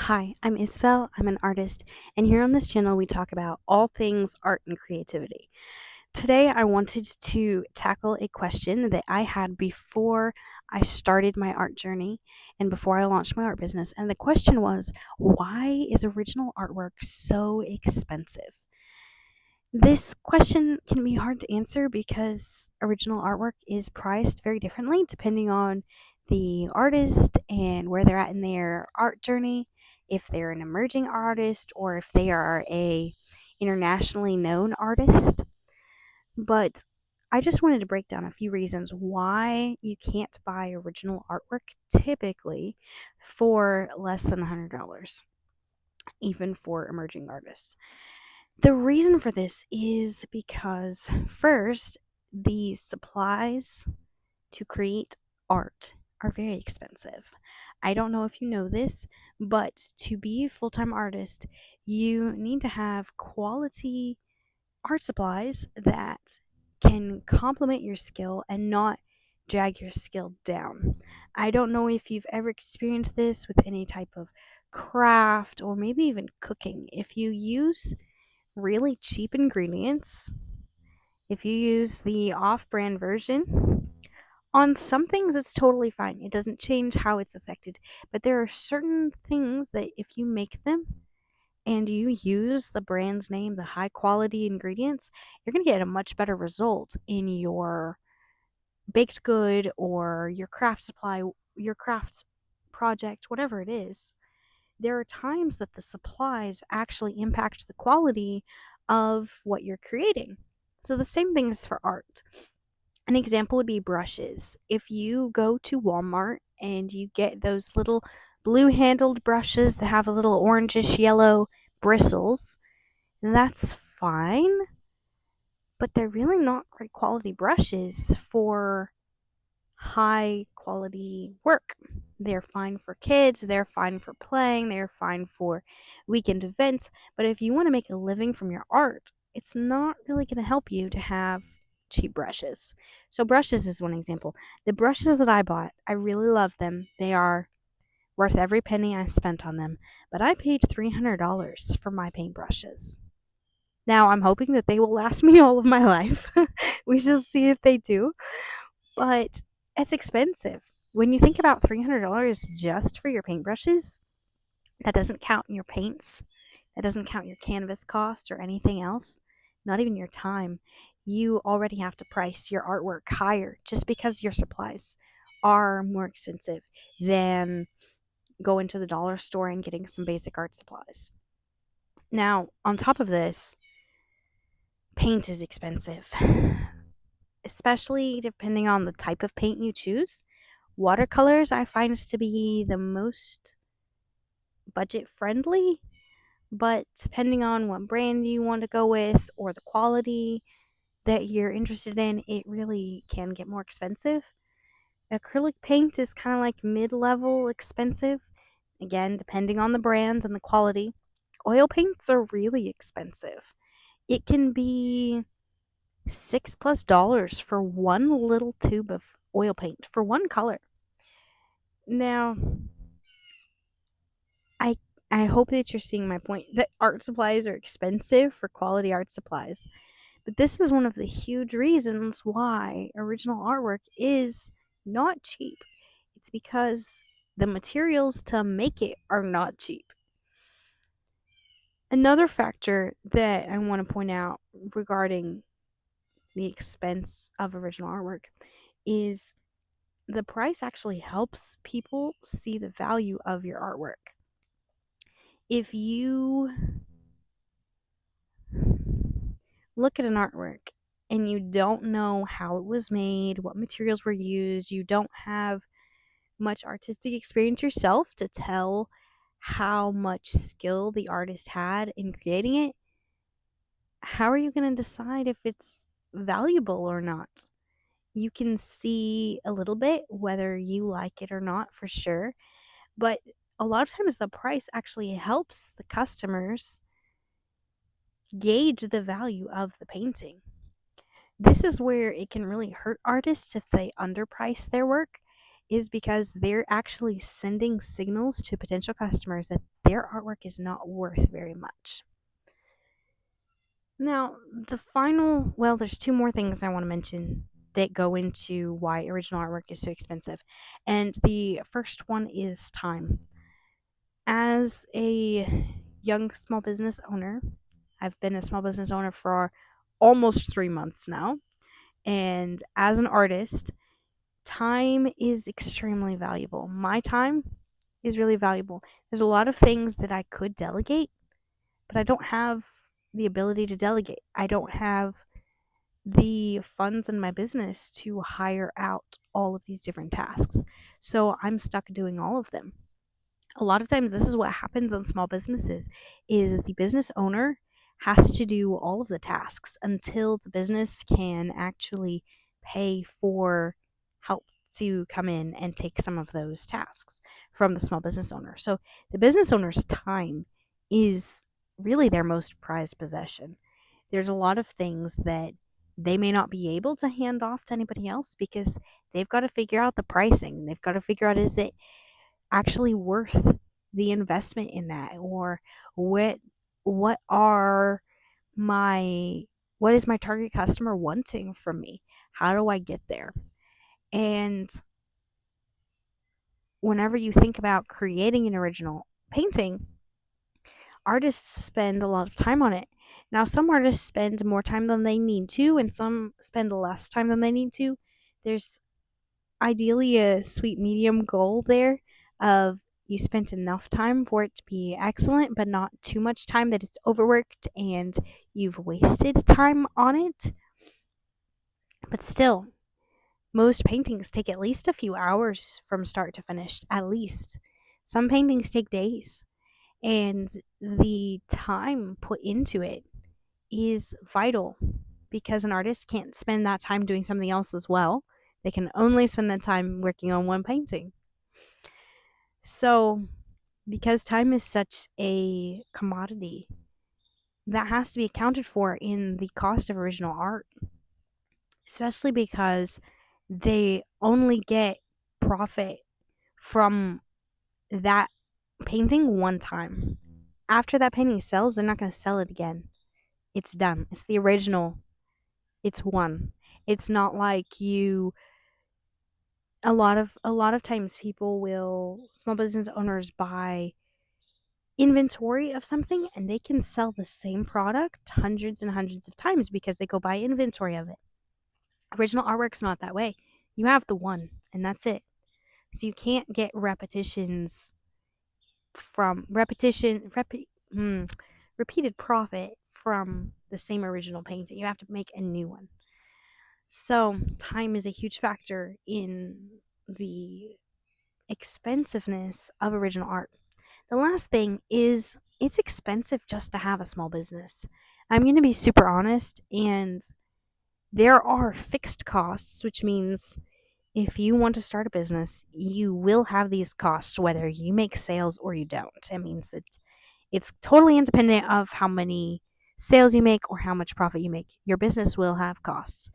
Hi, I'm Isabel. I'm an artist, and here on this channel, we talk about all things art and creativity. Today, I wanted to tackle a question that I had before I started my art journey and before I launched my art business. And the question was, why is original artwork so expensive? This question can be hard to answer because original artwork is priced very differently depending on the artist and where they're at in their art journey, if they're an emerging artist or if they are a internationally known artist. But I just wanted to break down a few reasons why you can't buy original artwork typically for less than $100, even for emerging artists. The reason for this is because, first, the supplies to create art are very expensive. I don't know if you know this, but to be a full time artist, you need to have quality art supplies that can complement your skill and not drag your skill down. I don't know if you've ever experienced this with any type of craft or maybe even cooking. If you use really cheap ingredients, if you use the off brand version, on some things it's totally fine. It doesn't change how it's affected. But there are certain things that if you make them and you use the brand's name, the high quality ingredients, you're going to get a much better result in your baked good or your craft supply, your craft project, whatever it is. There are times that the supplies actually impact the quality of what you're creating. So the same thing is for art. An example would be brushes. If you go to Walmart and you get those little blue handled brushes that have a little orangish yellow bristles, that's fine, but they're really not great quality brushes for high quality work. They're fine for kids, they're fine for playing, they're fine for weekend events, but if you want to make a living from your art, it's not really going to help you to have cheap brushes. So brushes is one example. The brushes that I bought, I really love them. They are worth every penny I spent on them, but I paid $300 for my paintbrushes. Now I'm hoping that they will last me all of my life. We shall see if they do, but it's expensive. When you think about $300 just for your paintbrushes, that doesn't count your paints, that doesn't count your canvas cost or anything else, not even your time. You already have to price your artwork higher just because your supplies are more expensive than going to the dollar store and getting some basic art supplies. Now, on top of this, paint is expensive, especially depending on the type of paint you choose. Watercolors I find to be the most budget friendly, but depending on what brand you want to go with or the quality that you're interested in, it really can get more expensive. Acrylic paint is kind of like mid-level expensive, again, depending on the brand and the quality. Oil paints are really expensive. It can be $6+ for one little tube of oil paint for one color. Now, I I hope that you're seeing my point that art supplies are expensive for quality art supplies. But this is one of the huge reasons why original artwork is not cheap. It's because the materials to make it are not cheap. Another factor that I want to point out regarding the expense of original artwork is the price actually helps people see the value of your artwork. If you look at an artwork and you don't know how it was made, what materials were used, you don't have much artistic experience yourself to tell how much skill the artist had in creating it, how are you going to decide if it's valuable or not? You can see a little bit whether you like it or not for sure, but a lot of times the price actually helps the customers gauge the value of the painting. This is where it can really hurt artists if they underprice their work is because they're actually sending signals to potential customers that their artwork is not worth very much. Now, there's two more things I want to mention that go into why original artwork is so expensive. And the first one is time. As a young small business owner, I've been a small business owner for almost 3 months now. And as an artist, time is extremely valuable. My time is really valuable. There's a lot of things that I could delegate, but I don't have the ability to delegate. I don't have the funds in my business to hire out all of these different tasks. So I'm stuck doing all of them. A lot of times this is what happens on small businesses is the business owner has to do all of the tasks until the business can actually pay for help to come in and take some of those tasks from the small business owner. So the business owner's time is really their most prized possession. There's a lot of things that they may not be able to hand off to anybody else because they've got to figure out the pricing. They've got to figure out, is it actually worth the investment in that, or what what are my what is my target customer wanting from me? How do I get there? And whenever you think about creating an original painting, artists spend a lot of time on it. Now, some artists spend more time than they need to, and some spend less time than they need to. There's ideally a sweet medium goal there of you spent enough time for it to be excellent, but not too much time that it's overworked and you've wasted time on it. But still, most paintings take at least a few hours from start to finish, at least. Some paintings take days, and the time put into it is vital because an artist can't spend that time doing something else as well. They can only spend that time working on one painting. So, because time is such a commodity, that has to be accounted for in the cost of original art, especially because they only get profit from that painting one time. After that painting sells, they're not going to sell it again. It's done. It's the original. It's one. It's not like you a lot of times small business owners buy inventory of something and they can sell the same product hundreds and hundreds of times because they go buy inventory of it. Original artwork's not that way. You have the one and that's it. So you can't get repeated profit from the same original painting. You have to make a new one. So time is a huge factor in the expensiveness of original art. The last thing is it's expensive just to have a small business. I'm going to be super honest, and there are fixed costs, which means if you want to start a business, you will have these costs whether you make sales or you don't. It means it's totally independent of how many sales you make or how much profit you make. Your business will have costs.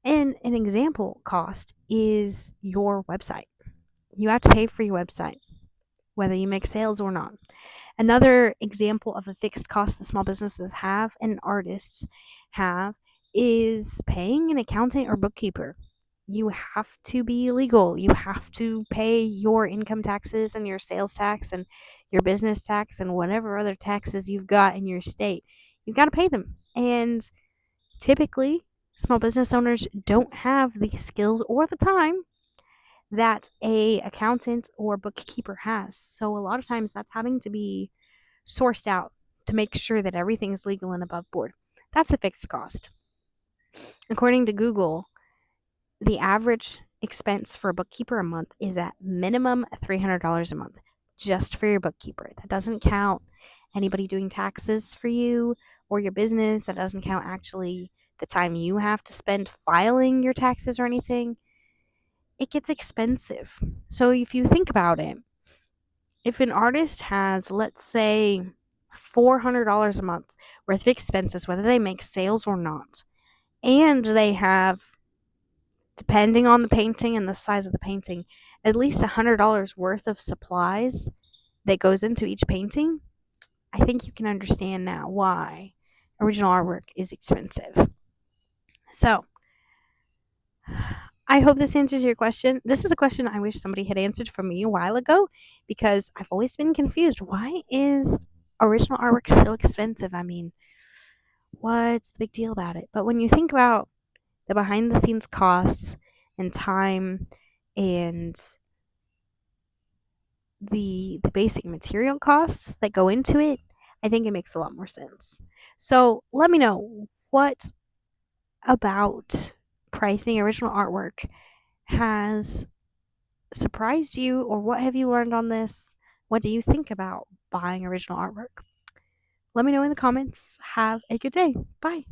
And an example cost is your website. You have to pay for your website, whether you make sales or not. Another example of a fixed cost that small businesses have and artists have is paying an accountant or bookkeeper. You have to be legal. You have to pay your income taxes and your sales tax and your business tax and whatever other taxes you've got in your state. You've got to pay them. And typically, small business owners don't have the skills or the time that a accountant or bookkeeper has. So a lot of times that's having to be sourced out to make sure that everything is legal and above board. That's a fixed cost. According to Google, the average expense for a bookkeeper a month is at minimum $300 a month just for your bookkeeper. That doesn't count anybody doing taxes for you or your business. That doesn't count actually the time you have to spend filing your taxes or anything. It gets expensive. So if you think about it, if an artist has, let's say, $400 a month worth of expenses, whether they make sales or not, and they have depending on the painting and the size of the painting, at least $100 worth of supplies that goes into each painting, I think you can understand now why original artwork is expensive. So, I hope this answers your question. This is a question I wish somebody had answered for me a while ago because I've always been confused. Why is original artwork so expensive? I mean, what's the big deal about it? But when you think about the behind the scenes costs and time and the basic material costs that go into it, I think it makes a lot more sense. So let me know, what about pricing original artwork has surprised you, or what have you learned on this? What do you think about buying original artwork? Let me know in the comments. Have a good day. Bye.